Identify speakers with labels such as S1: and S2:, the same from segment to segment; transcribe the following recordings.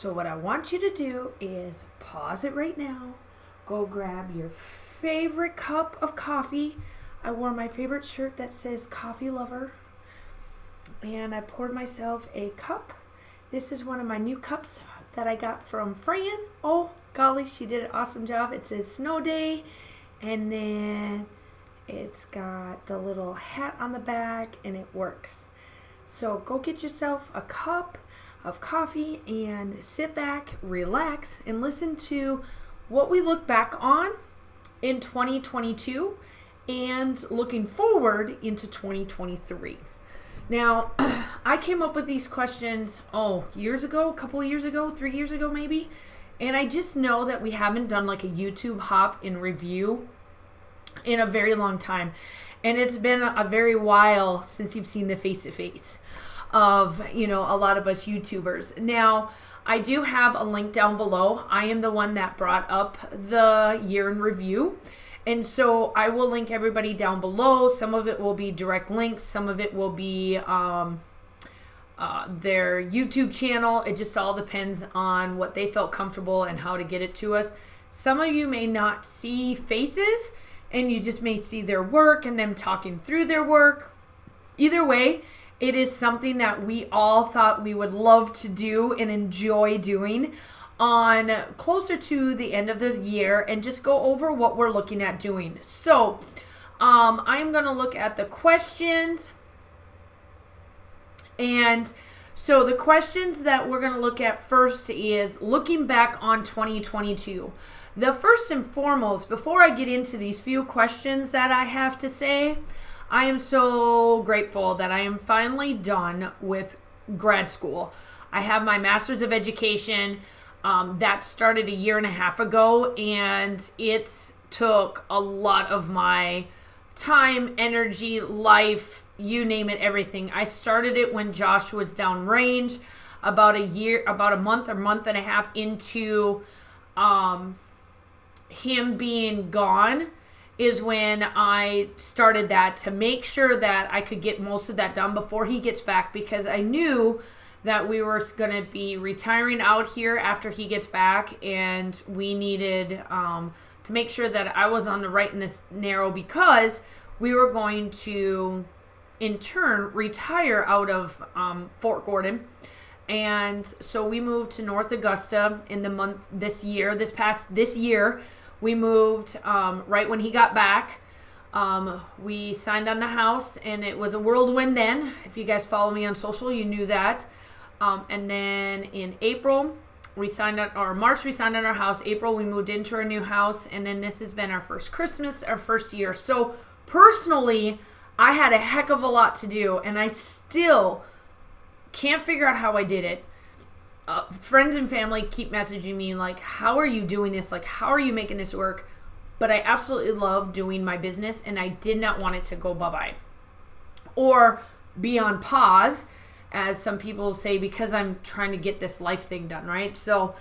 S1: So what I want you to do is pause it right now. Go grab your favorite cup of coffee. I wore my favorite shirt that says Coffee Lover. And I poured myself a cup. This is one of my new cups that I got from Fran. Oh, golly, she did an awesome job. It says Snow Day. And then it's got the little hat on the back, and it works. So go get yourself a cup of coffee and sit back, relax, and listen to what we look back on in 2022 and looking forward into 2023. Now, I came up with these questions, years ago, a couple of years ago, 3 years ago maybe, and I just know that we haven't done like a YouTube hop in review in a very long time. And it's been a very while since you've seen the face-to-face of, a lot of us YouTubers. Now, I do have a link down below. I am the one that brought up the year in review. And so I will link everybody down below. Some of it will be direct links. Some of it will be their YouTube channel. It just all depends on what they felt comfortable and how to get it to us. Some of you may not see faces, and you just may see their work and them talking through their work. Either way, it is something that we all thought we would love to do and enjoy doing on closer to the end of the year and just go over what we're looking at doing. So I'm going to look at the questions. And so the questions that we're going to look at first is looking back on 2022. The first and foremost, before I get into these few questions that I have to say, I am so grateful that I am finally done with grad school. I have my Master's of Education. That started a year and a half ago, and it took a lot of my time, energy, life, you name it, everything. I started it when Josh was downrange, about a month and a half into him being gone is when I started that to make sure that I could get most of that done before he gets back, because I knew that we were going to be retiring out here after he gets back, and we needed to make sure that I was on the right and narrow, because we were going to, in turn, retire out of Fort Gordon. And so we moved to North Augusta in this year. We moved right when he got back. We signed on the house, and it was a whirlwind then. If you guys follow me on social, you knew that. And then in March we signed on our house. April, we moved into our new house. And then this has been our first Christmas, our first year. So personally, I had a heck of a lot to do, and I still can't figure out how I did it. Friends and family keep messaging me like, how are you doing this? Like, how are you making this work? But I absolutely love doing my business, and I did not want it to go bye-bye or be on pause, as some people say, because I'm trying to get this life thing done, right? So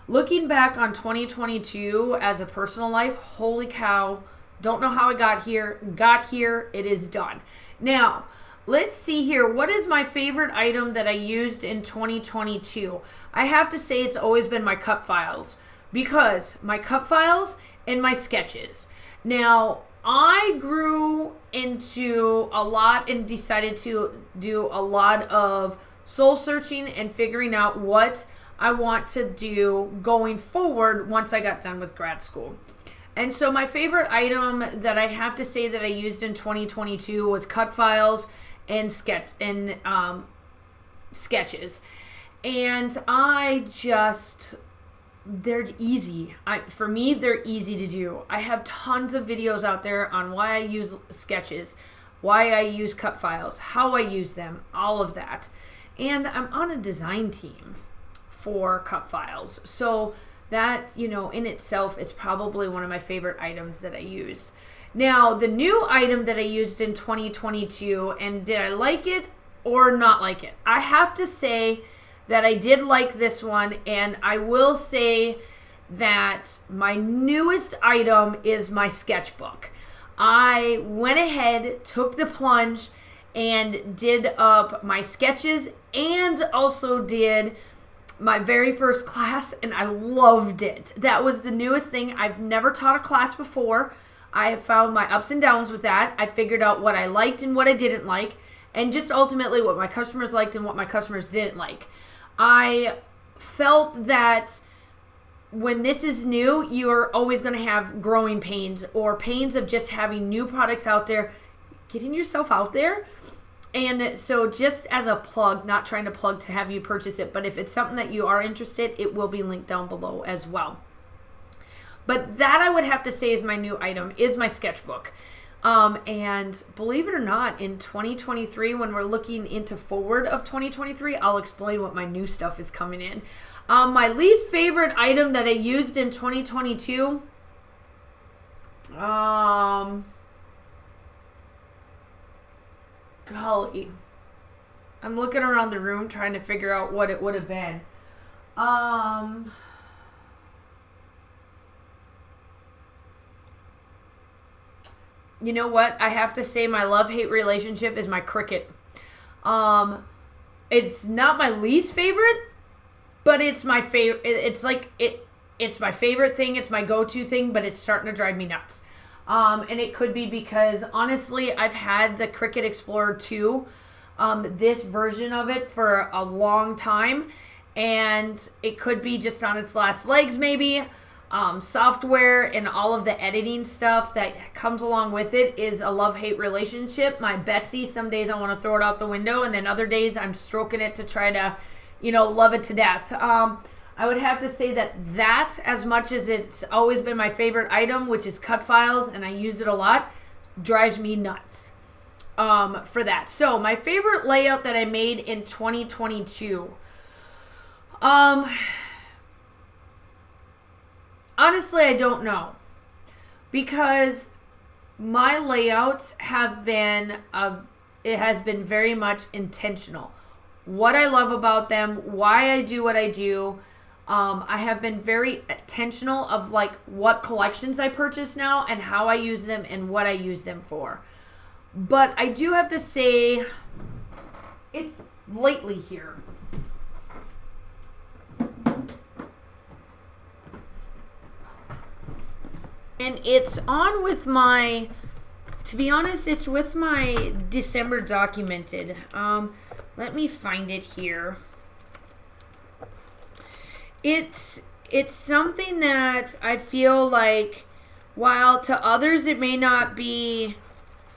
S1: looking back on 2022 as a personal life, holy cow, don't know how I got here, it is done. Now, let's see here. What is my favorite item that I used in 2022? I have to say it's always been my cut files, because my cut files and my sketches. Now, I grew into a lot and decided to do a lot of soul searching and figuring out what I want to do going forward once I got done with grad school. And so my favorite item that I have to say that I used in 2022 was cut files and sketches. And they're easy. For me, they're easy to do. I have tons of videos out there on why I use sketches, why I use cut files, how I use them, all of that. And I'm on a design team for cut files. So that, in itself is probably one of my favorite items that I used. Now, the new item that I used in 2022, and did I like it or not like it? I have to say that I did like this one, and I will say that my newest item is my sketchbook. I went ahead, took the plunge, and did up my sketches, and also did my very first class, and I loved it. That was the newest thing. I've never taught a class before. I have found my ups and downs with that. I figured out what I liked and what I didn't like, and just ultimately what my customers liked and what my customers didn't like. I felt that when this is new, you're always going to have growing pains or pains of just having new products out there, getting yourself out there. And so just as a plug, not trying to plug to have you purchase it, but if it's something that you are interested, it will be linked down below as well. But that I would have to say is my new item, is my sketchbook. And believe it or not, in 2023, when we're looking into forward of 2023, I'll explain what my new stuff is coming in. My least favorite item that I used in 2022, golly, I'm looking around the room trying to figure out what it would have been. You know what? I have to say my love-hate relationship is my Cricut. It's not my least favorite, but it's my favorite. It's my favorite thing. It's my go-to thing, but it's starting to drive me nuts. And it could be because, honestly, I've had the Cricut Explorer 2, this version of it, for a long time. And it could be just on its last legs, maybe. Software and all of the editing stuff that comes along with it is a love-hate relationship. My Betsy, some days I want to throw it out the window, and then other days I'm stroking it to try to, love it to death. I would have to say that as much as it's always been my favorite item, which is cut files, and I use it a lot, drives me nuts for that. So my favorite layout that I made in 2022. Honestly, I don't know, because my layouts have been, it has been very much intentional. What I love about them, why I do what I do. I have been very intentional of like what collections I purchase now and how I use them and what I use them for. But I do have to say, it's lately here. And it's on with my, to be honest, it's with my December documented. Let me find it here. It's something that I feel like, while to others it may not be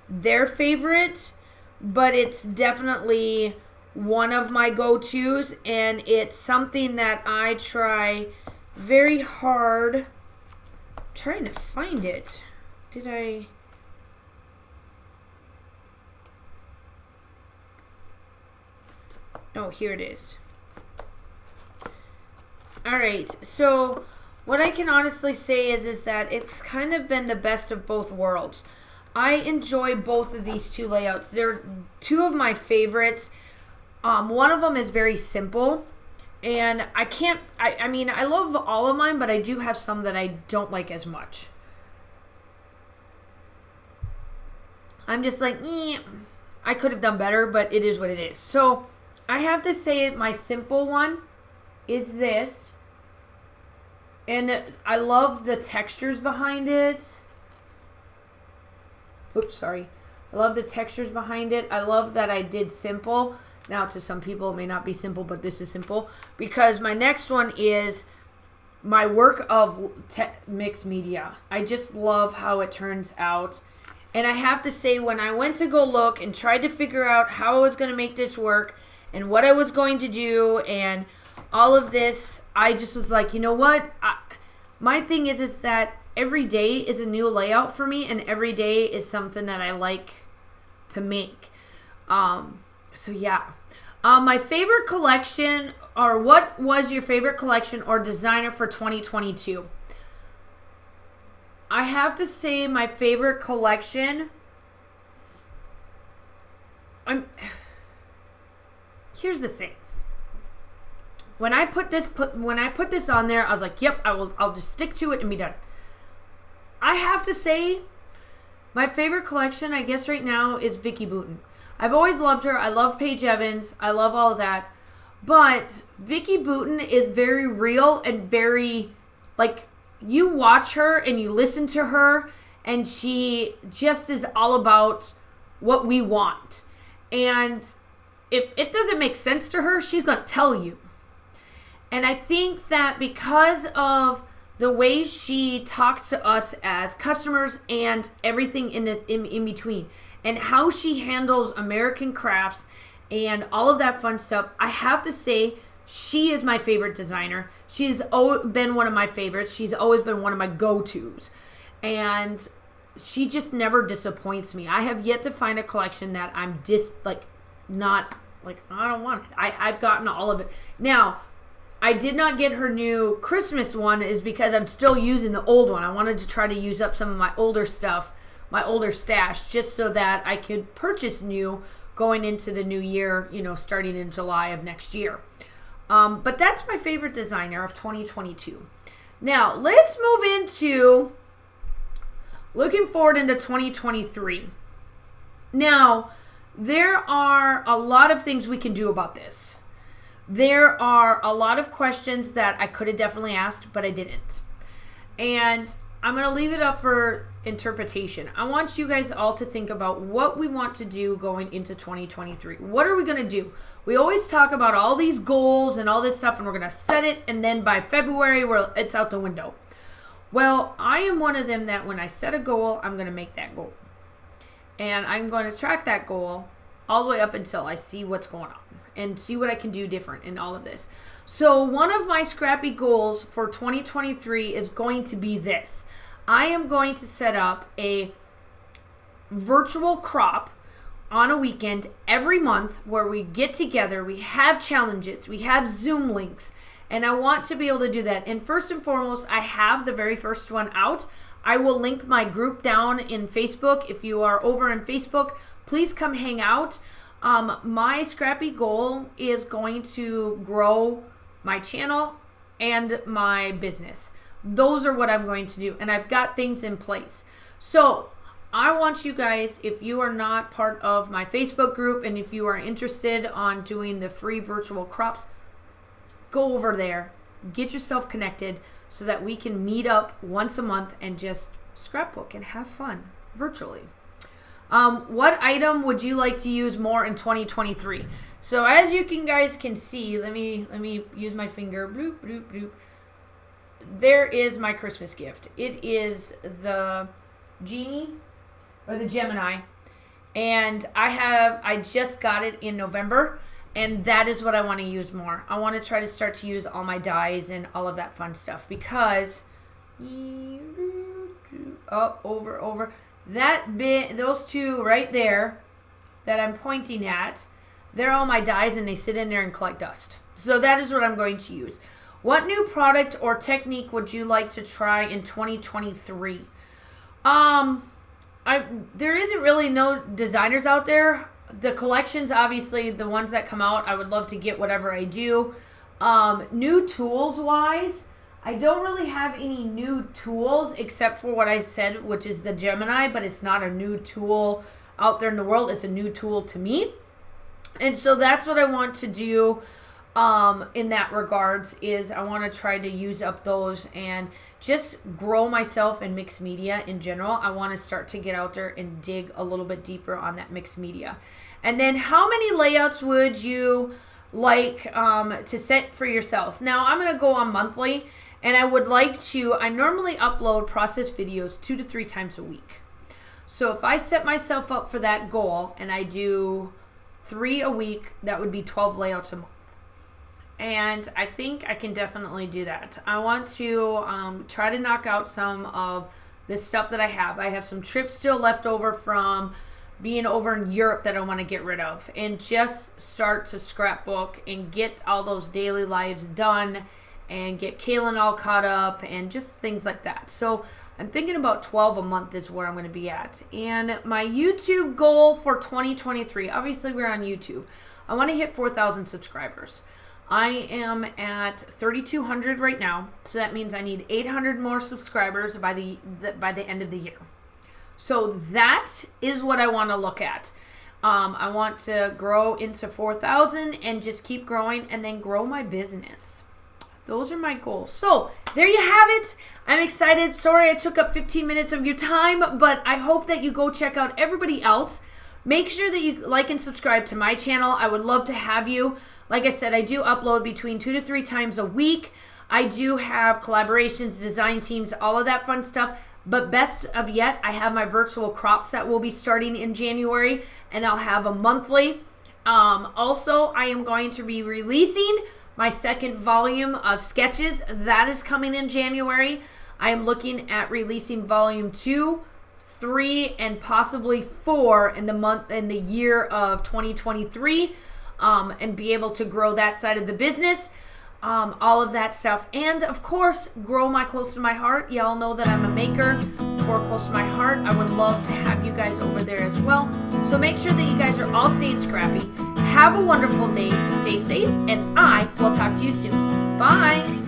S1: their favorite, but it's definitely one of my go-tos, and it's something that I try very hard. Trying to find it. Did I? Oh, here it is. All right. So what I can honestly say is that it's kind of been the best of both worlds. I enjoy both of these two layouts. They're two of my favorites. One of them is very simple. And I mean, I love all of mine, but I do have some that I don't like as much. I'm just like, I could have done better, but it is what it is. So I have to say my simple one is this. And I love the textures behind it. Oops, sorry. I love the textures behind it. I love that I did simple. Now, to some people, it may not be simple, but this is simple. Because my next one is my work of mixed media. I just love how it turns out. And I have to say, when I went to go look and tried to figure out how I was going to make this work and what I was going to do and all of this, I just was like, you know what? My thing is that every day is a new layout for me, and every day is something that I like to make. So yeah, my favorite collection, or what was your favorite collection or designer for 2022? I have to say my favorite collection, here's the thing. When I put this on there, I was like, yep, I'll just stick to it and be done. I have to say my favorite collection, I guess right now, is Vicki Boutin. I've always loved her. I love Paige Evans. I love all of that. But Vicky Boutin is very real and very, like, you watch her and you listen to her, and she just is all about what we want. And if it doesn't make sense to her, she's going to tell you. And I think that because of the way she talks to us as customers and everything in between, and how she handles American crafts and all of that fun stuff, I have to say she is my favorite designer. She's been one of my favorites. She's always been one of my go-tos. And she just never disappoints me. I have yet to find a collection that I'm not like, I don't want it. I've gotten all of it. Now, I did not get her new Christmas one is because I'm still using the old one. I wanted to try to use up some of my older stuff, my older stash, just so that I could purchase new going into the new year, starting in July of next year. But that's my favorite designer of 2022. Now, let's move into looking forward into 2023. Now, there are a lot of things we can do about this. There are a lot of questions that I could have definitely asked, but I didn't. And I'm going to leave it up for interpretation. I want you guys all to think about what we want to do going into 2023. What are we going to do? We always talk about all these goals and all this stuff, and we're going to set it, and then by February, it's out the window. Well, I am one of them that when I set a goal, I'm going to make that goal. And I'm going to track that goal all the way up until I see what's going on and see what I can do different in all of this. So one of my scrappy goals for 2023 is going to be this. I am going to set up a virtual crop on a weekend every month where we get together, we have challenges, we have Zoom links, and I want to be able to do that. And first and foremost, I have the very first one out. I will link my group down in Facebook. If you are over in Facebook, please come hang out. My scrappy goal is going to grow my channel and my business. Those are what I'm going to do, and I've got things in place. So I want you guys, if you are not part of my Facebook group and if you are interested on doing the free virtual crops, go over there, get yourself connected so that we can meet up once a month and just scrapbook and have fun virtually. What item would you like to use more in 2023? So as you guys can see, let me use my finger. Bloop, bloop, bloop. There is my Christmas gift. It is the Genie or the Gemini, and I just got it in November, and that is what I want to use more. I want to try to start to use all my dies and all of that fun stuff because over that bit, those two right there that I'm pointing at, they're all my dies, and they sit in there and collect dust. So that is what I'm going to use. What new product or technique would you like to try in 2023? There isn't really no designers out there. The collections, obviously, the ones that come out, I would love to get whatever I do. New tools wise, I don't really have any new tools except for what I said, which is the Gemini, but it's not a new tool out there in the world. It's a new tool to me. And so that's what I want to do. In that regards is I want to try to use up those and just grow myself in mixed media in general. I want to start to get out there and dig a little bit deeper on that mixed media. And then how many layouts would you like to set for yourself? Now I'm going to go on monthly, and I normally upload process videos 2 to 3 times a week. So if I set myself up for that goal and I do 3 a week, that would be 12 layouts a month. And I think I can definitely do that. I want to try to knock out some of the stuff that I have. I have some trips still left over from being over in Europe that I want to get rid of, and just start to scrapbook and get all those daily lives done and get Kaylin all caught up and just things like that. So I'm thinking about 12 a month is where I'm going to be at. And my YouTube goal for 2023, obviously we're on YouTube. I want to hit 4,000 subscribers. I am at 3,200 right now, so that means I need 800 more subscribers by the end of the year. So that is what I want to look at. I want to grow into 4,000 and just keep growing and then grow my business. Those are my goals. So there you have it. I'm excited. Sorry I took up 15 minutes of your time, but I hope that you go check out everybody else. Make sure that you like and subscribe to my channel. I would love to have you. Like I said, I do upload between 2 to 3 times a week. I do have collaborations, design teams, all of that fun stuff. But best of yet, I have my virtual crops that will be starting in January, and I'll have a monthly. Also, I am going to be releasing my second volume of sketches. That is coming in January. I am looking at releasing volume 2, 3, and possibly 4 in the year of 2023, and be able to grow that side of the business. All of that stuff, and of course grow my Close to My Heart. Y'all know that I'm a maker for Close to My Heart. I would love to have you guys over there as well. So make sure that you guys are all staying scrappy. Have a wonderful day, stay safe, and I will talk to you soon. Bye.